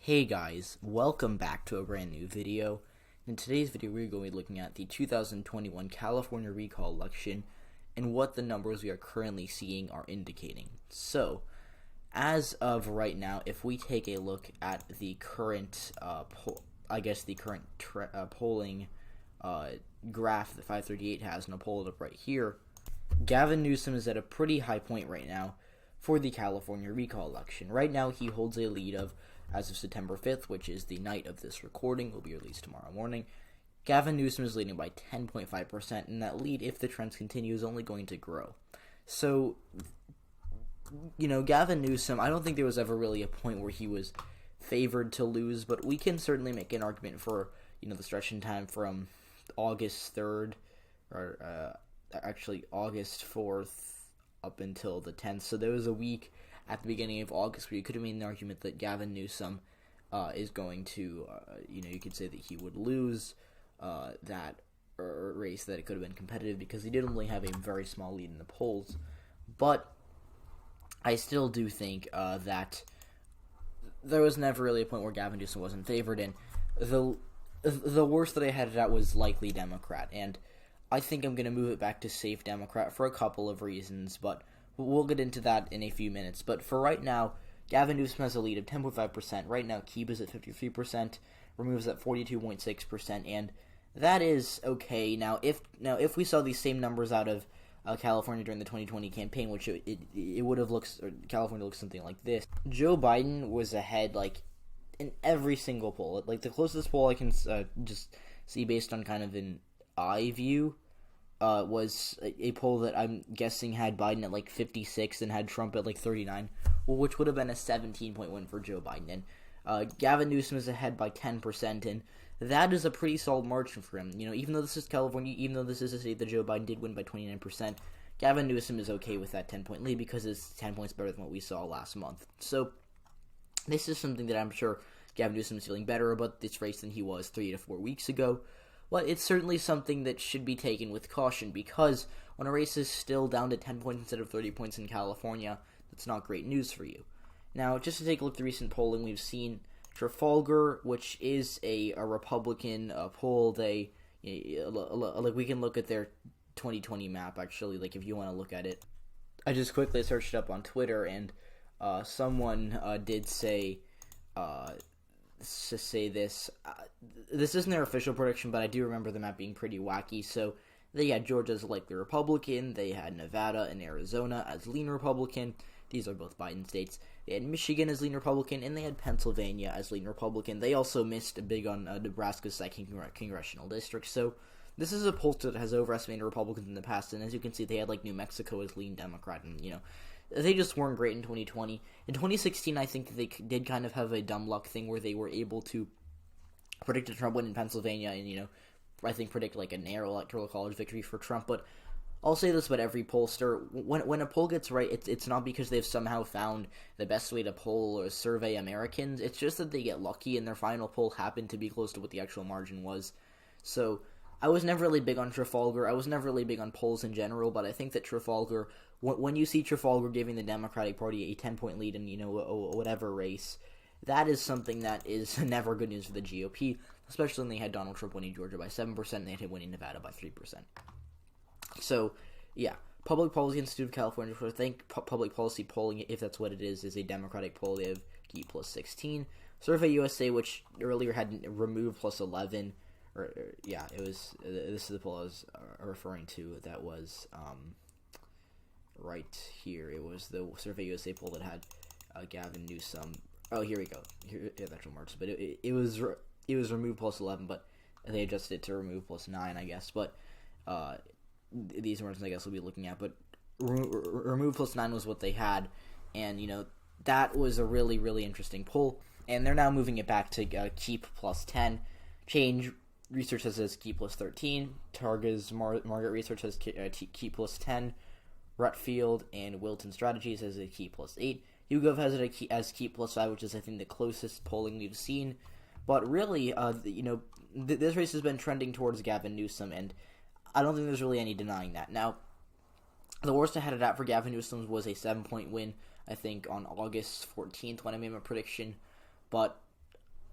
Hey guys, welcome back to a brand new video. In today's video, we're going to be looking at the 2021 California recall election and what the numbers we are currently seeing are indicating. So, as of right now, if we take a look at the current, polling graph that 538 has, and I'll pull it up right here, Gavin Newsom is at a pretty high point right now for the California recall election. Right now, he holds a lead of, as of September 5th, which is the night of this recording, will be released tomorrow morning, Gavin Newsom is leading by 10.5%, and that lead, if the trends continue, is only going to grow. So, Gavin Newsom, I don't think there was ever really a point where he was favored to lose, but we can certainly make an argument for, the stretch in time from August 3rd, or actually August 4th, up until the 10th. So there was a week at the beginning of August where you could have made an argument that Gavin Newsom is going to, you could say that he would lose that race, that it could have been competitive because he did only have a very small lead in the polls. But I still do think that there was never really a point where Gavin Newsom wasn't favored, and the worst that I had it at was likely Democrat, and I think I'm going to move it back to safe Democrat for a couple of reasons, but we'll get into that in a few minutes. But for right now, Gavin Newsom has a lead of 10.5%. Right now, Keeb is at 53%, Remove is at 42.6%, and that is okay. Now, if we saw these same numbers out of California during the 2020 campaign, which it would have looked, or California looks something like this, Joe Biden was ahead, in every single poll. The closest poll I can just see based on kind of an eye view was a poll that I'm guessing had Biden at 56 and had Trump at 39, which would have been a 17-point win for Joe Biden. And Gavin Newsom is ahead by 10%, and that is a pretty solid margin for him. Even though this is California, even though this is a state that Joe Biden did win by 29%, Gavin Newsom is okay with that 10-point lead because it's 10 points better than what we saw last month. So this is something that I'm sure Gavin Newsom is feeling better about this race than he was 3 to 4 weeks ago. Well, it's certainly something that should be taken with caution because when a race is still down to 10 points instead of 30 points in California, that's not great news for you. Now, just to take a look at the recent polling, we've seen Trafalgar, which is a Republican poll. We can look at their 2020 map, actually, if you want to look at it. I just quickly searched it up on Twitter, and someone did say this. This isn't their official prediction, but I do remember the map being pretty wacky. So they had Georgia as likely Republican, they had Nevada and Arizona as lean Republican. These are both Biden states. They had Michigan as lean Republican, and they had Pennsylvania as lean Republican. They also missed big on Nebraska's second congressional district. So this is a poll that has overestimated Republicans in the past, and as you can see, they had New Mexico as lean Democrat, and they just weren't great in 2020. In 2016, I think they did kind of have a dumb luck thing where they were able to predict a Trump win in Pennsylvania and, I think predict a narrow electoral college victory for Trump. But I'll say this about every pollster. When a poll gets right, it's not because they've somehow found the best way to poll or survey Americans. It's just that they get lucky and their final poll happened to be close to what the actual margin was. So I was never really big on Trafalgar. I was never really big on polls in general, but I think that Trafalgar, when you see Trafalgar giving the Democratic Party a 10-point lead in, whatever race, that is something that is never good news for the GOP, especially when they had Donald Trump winning Georgia by 7% and they had him winning Nevada by 3%. So, yeah, Public Policy Institute of California, I think Public Policy Polling, if that's what it is a Democratic poll. They have Keep plus 16. Survey USA, which earlier had Remove plus 11. It was, this is the poll I was referring to that was right here. It was the Survey USA poll that had Gavin Newsom. Oh, here we go. Here the actual marks, but it was Remove plus 11, but they adjusted it to Remove plus 9, I guess. But these margins, I guess, we'll be looking at. But Remove plus 9 was what they had, and that was a really, really interesting poll. And they're now moving it back to Keep plus 10. Change Research says Keep plus 13. Targa's Margaret Research says Keep plus 10. Rutfield and Wilton Strategies has a Keep plus 8. YouGov has it as Keep plus 5, which is, I think, the closest polling we've seen. But really, this race has been trending towards Gavin Newsom, and I don't think there's really any denying that. Now, the worst I had it at for Gavin Newsom was a 7-point win, I think, on August 14th when I made my prediction. But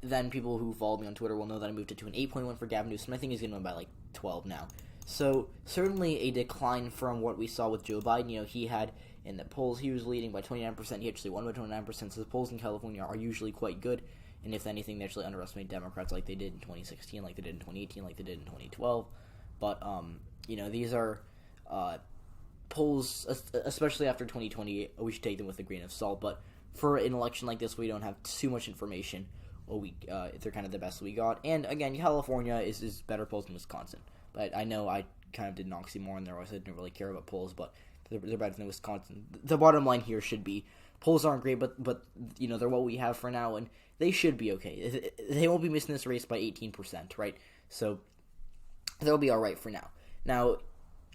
then people who follow me on Twitter will know that I moved it to an 8.1 for Gavin Newsom. I think he's going to win by like 12 now. So certainly a decline from what we saw with Joe Biden. He had in the polls, he was leading by 29%. He actually won by 29%. So the polls in California are usually quite good. And if anything, they actually underestimate Democrats like they did in 2016, like they did in 2018, like they did in 2012. But, these are polls, especially after 2020, we should take them with a grain of salt. But for an election like this, we don't have too much information. They're kind of the best we got. And, again, California is better polls than Wisconsin. But I know I kind of did an oxymoron there. I didn't really care about polls, but they're better than Wisconsin. The bottom line here should be polls aren't great, but they're what we have for now, and they should be okay. They won't be missing this race by 18%, right? So they'll be all right for now. Now,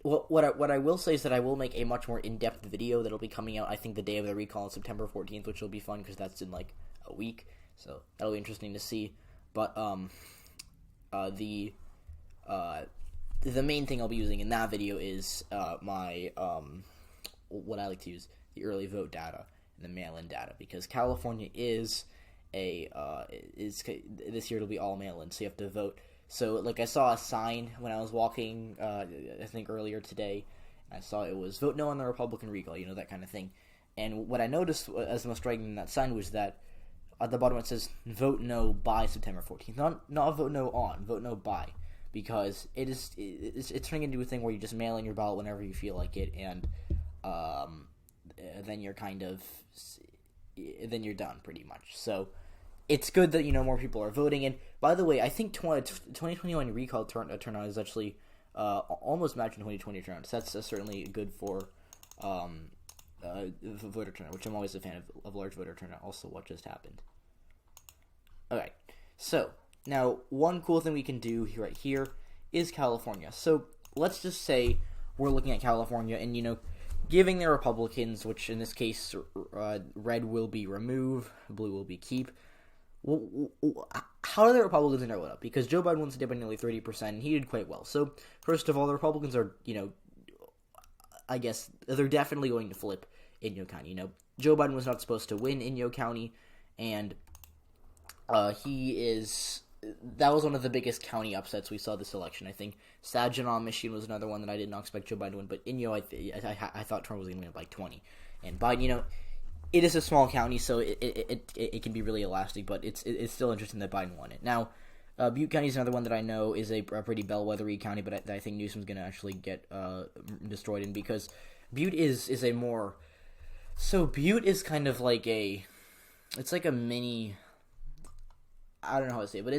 what I will say is that I will make a much more in-depth video that'll be coming out, I think, the day of the recall on September 14th, which will be fun because that's in like a week. So that'll be interesting to see. But the main thing I'll be using in that video is my what I like to use, the early vote data and the mail-in data, because California is this year it'll be all mail-in, so you have to vote. So like I saw a sign when I was walking, I think earlier today. I saw it was vote no on the Republican recall, that kind of thing. And what I noticed as the most striking in that sign was that at the bottom it says vote no by September 14th, not vote no on, vote no by. Because it's turning into a thing where you just mail in your ballot whenever you feel like it, and then you're then you're done pretty much. So it's good that more people are voting. And by the way, I think 2021 recall turnout is actually almost matching 2020 turnout. So that's certainly good for voter turnout, which I'm always a fan of large voter turnout. Also, what just happened? Okay, so. Now, one cool thing we can do right here is California. So, let's just say we're looking at California and, giving the Republicans, which in this case, red will be remove, blue will be keep. How are the Republicans going to vote up? Because Joe Biden won today by nearly 30%, and he did quite well. So, first of all, the Republicans are, I guess, they're definitely going to flip Inyo County. Joe Biden was not supposed to win Inyo County, and that was one of the biggest county upsets we saw this election. I think Saginaw, Michigan was another one that I did not expect Joe Biden to win, but Inyo, I thought Trump was going to win by 20. And Biden, it is a small county, so it can be really elastic, but it's still interesting that Biden won it. Now, Butte County is another one that I know is a pretty bellwethery county, but I think Newsom's going to actually get destroyed in, because Butte is a more... So Butte is kind of like it's like a mini... I don't know how to say it, but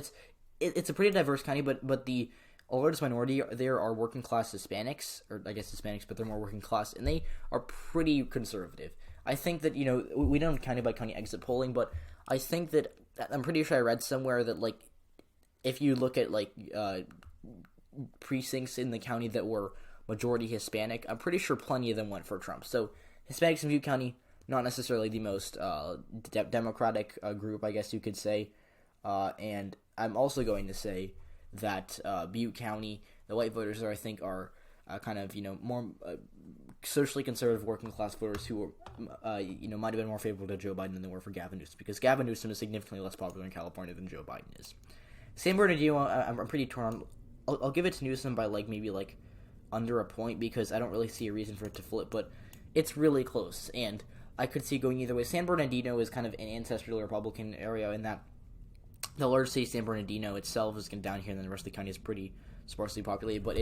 it's a pretty diverse county, but the largest minority there are working class Hispanics, or I guess Hispanics, but they're more working class, and they are pretty conservative. I think that, we don't county by county exit polling, but I think that, I'm pretty sure I read somewhere that, like, if you look at, like, precincts in the county that were majority Hispanic, I'm pretty sure plenty of them went for Trump. So, Hispanics in Butte County, not necessarily the most democratic group, I guess you could say. And I'm also going to say that Butte County, the white voters there, I think, are kind of, more socially conservative working class voters who might have been more favorable to Joe Biden than they were for Gavin Newsom, because Gavin Newsom is significantly less popular in California than Joe Biden is. San Bernardino, I'm pretty torn. I'll give it to Newsom by maybe under a point, because I don't really see a reason for it to flip, but it's really close, and I could see it going either way. San Bernardino is kind of an ancestrally Republican area in that the large city, San Bernardino itself, is down here, and then the rest of the county is pretty sparsely populated. But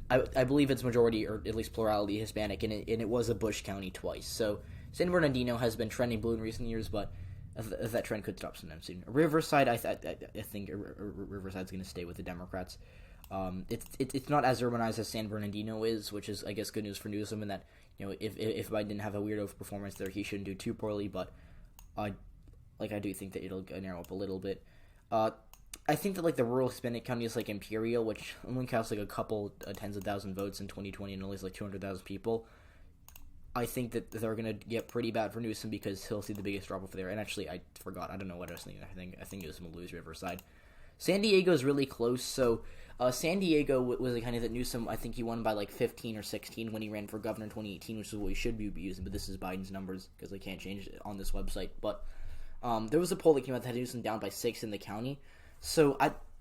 I believe it's majority, or at least plurality, Hispanic, and it was a Bush county twice. So San Bernardino has been trending blue in recent years, but that trend could stop sometime soon. Riverside, I think Riverside's going to stay with the Democrats. It's not as urbanized as San Bernardino is, which is, I guess, good news for Newsom, and that if Biden didn't have a weirdo performance there, he shouldn't do too poorly. But I do think that it'll narrow up a little bit. I think that the rural Hispanic counties like Imperial, which only counts a couple tens of thousand votes in 2020 and only 200,000 people, I think that they're gonna get pretty bad for Newsom, because he'll see the biggest drop off there. And actually, I forgot. I don't know what I was thinking. I think Newsom will lose Riverside. San Diego is really close. So San Diego was a county that Newsom, I think he won by 15 or 16 when he ran for governor in 2018, which is what we should be using. But this is Biden's numbers, because they can't change it on this website. But There was a poll that came out that had Newsom down by 6 in the county. So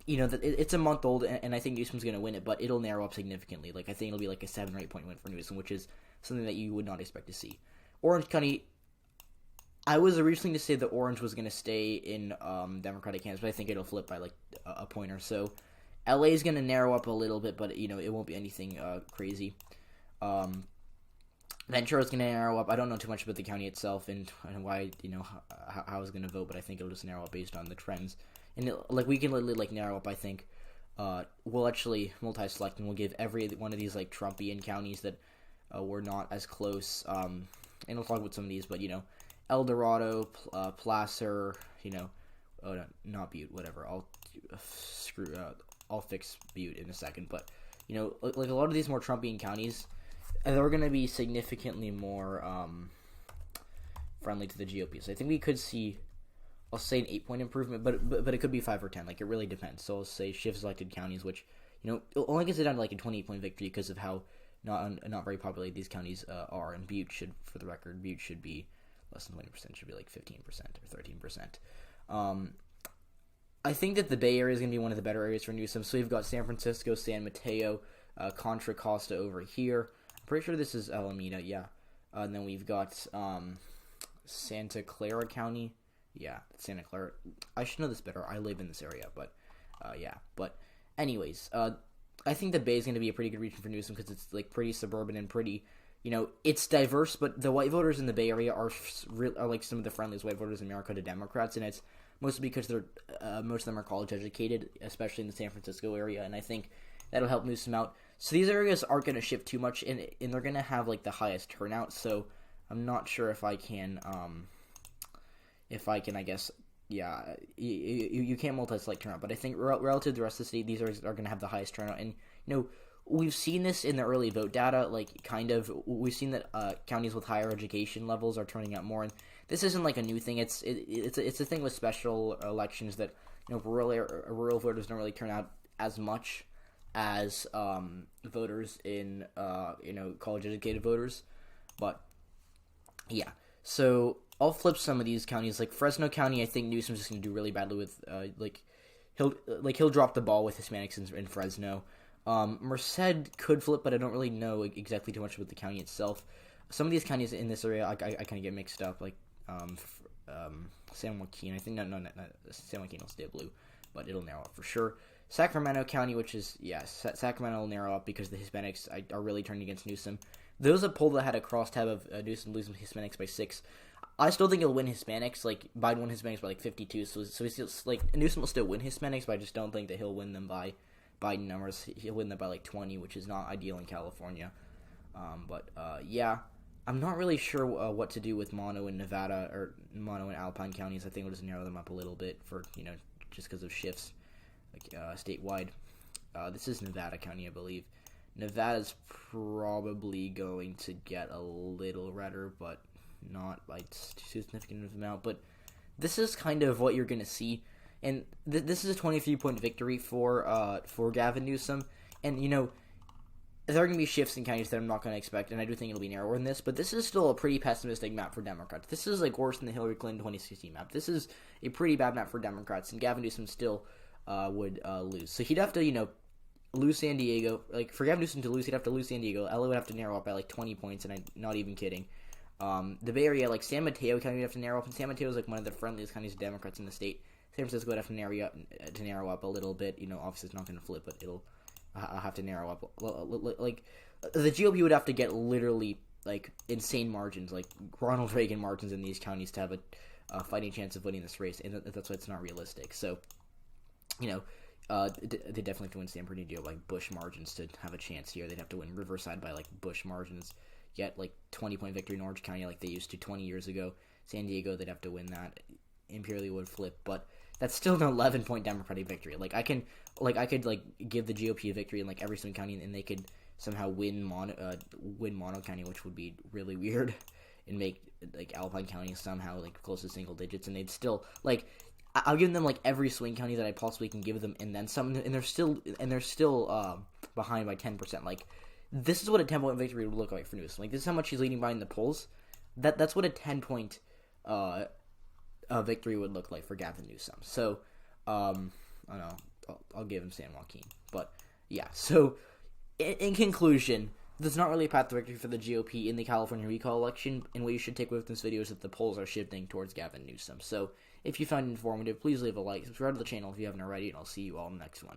it's a month old, and I think Newsom's going to win it, but it'll narrow up significantly. Like, I think it'll be like a 7 or 8 point win for Newsom, which is something that you would not expect to see. Orange County, I was originally to say that Orange was going to stay in Democratic hands, but I think it'll flip by like a point or so. LA is going to narrow up a little bit, but it won't be anything crazy. Ventura's going to narrow up. I don't know too much about the county itself and why, how I was going to vote, but I think it'll just narrow up based on the trends. And we can literally narrow up. I think we'll actually multi-select, and we'll give every one of these Trumpian counties that were not as close. And we'll talk about some of these, but El Dorado, Placer, not Butte, whatever. I'll fix Butte in a second, but a lot of these more Trumpian counties, they're going to be significantly more friendly to the GOP. So I think we could see, I'll say an 8 point improvement, but it could be 5 or 10. It really depends. So I'll say shift selected counties, which only gets it down to a 28 point victory because of how not very populated these counties are. And Butte should, for the record, be less than 20%. Should be 15% or 13%. I think that the Bay Area is going to be one of the better areas for Newsom. So we've got San Francisco, San Mateo, Contra Costa over here. I'm pretty sure this is Alameda, yeah. And then we've got Santa Clara County. Yeah, Santa Clara. I should know this better. I live in this area, but yeah. But anyways, I think the Bay is going to be a pretty good region for Newsom because it's pretty suburban and pretty, it's diverse. But the white voters in the Bay Area are some of the friendliest white voters in America to Democrats, and it's mostly because they're most of them are college educated, especially in the San Francisco area, and I think that'll help Newsom out. So these areas aren't going to shift too much, and they're going to have the highest turnout. So I'm not sure if I can, I guess, yeah, you can't multi-select turnout, but I think relative to the rest of the state, these are going to have the highest turnout. And we've seen this in the early vote data, we've seen that counties with higher education levels are turning out more, and this isn't a new thing. It's a thing with special elections that rural voters don't really turn out as much as voters in college educated voters, but yeah. So I'll flip some of these counties. Fresno County, I think Newsom's just gonna do really badly with he'll drop the ball with Hispanics in Fresno. Merced could flip, but I don't really know exactly too much about the county itself. Some of these counties in this area I kind of get mixed up, San Joaquin. I think no, San Joaquin will stay blue, but it'll narrow up for sure. Sacramento County, which is, Sacramento will narrow up because the Hispanics are really turning against Newsom. There was a poll that had a crosstab of Newsom losing Hispanics by 6. I still think he'll win Hispanics. Biden won Hispanics by 52, so he's still, Newsom will still win Hispanics, but I just don't think that he'll win them by Biden numbers. He'll win them by 20, which is not ideal in California. Yeah, I'm not really sure what to do with Mono in Nevada or Mono in Alpine counties. I think we'll just narrow them up a little bit for just because of shifts statewide. This is Nevada County, I believe. Nevada's probably going to get a little redder, but not by too significant of an amount. But this is kind of what you're going to see, and this is a 23-point victory for Gavin Newsom. And there are going to be shifts in counties that I'm not going to expect, and I do think it'll be narrower than this. But this is still a pretty pessimistic map for Democrats. This is worse than the Hillary Clinton 2016 map. This is a pretty bad map for Democrats, and Gavin Newsom still would lose. So he'd have to lose San Diego. For Gavin Newsom to lose, he'd have to lose San Diego. LA would have to narrow up by 20 points, and I'm not even kidding. The Bay Area, San Mateo County would have to narrow up, and San Mateo is one of the friendliest counties of Democrats in the state. San Francisco would have to narrow up a little bit. Obviously it's not going to flip, but it'll have to narrow up. The GOP would have to get literally insane margins, Ronald Reagan margins in these counties to have a fighting chance of winning this race, and that's why it's not realistic. So, they definitely have to win San Bernardino by Bush margins to have a chance here. They'd have to win Riverside by Bush margins, get 20-point victory in Orange County like they used to 20 years ago. San Diego, they'd have to win that. Imperial would flip, but that's still an 11-point Democratic victory. I could give the GOP a victory in every single county, and they could somehow win Mono County, which would be really weird, and make Alpine County somehow close to single digits, and they'd still I'll give them every swing county that I possibly can give them, and then some, and they're still behind by 10%. This is what a 10-point victory would look like for Newsom. This is how much he's leading by in the polls. That's what a 10-point a victory would look like for Gavin Newsom. So, I don't know. I'll give him San Joaquin. But, yeah. So, in conclusion, there's not really a path to victory for the GOP in the California recall election, and what you should take away from this video is that the polls are shifting towards Gavin Newsom. So, if you found it informative, please leave a like, subscribe to the channel if you haven't already, and I'll see you all in the next one.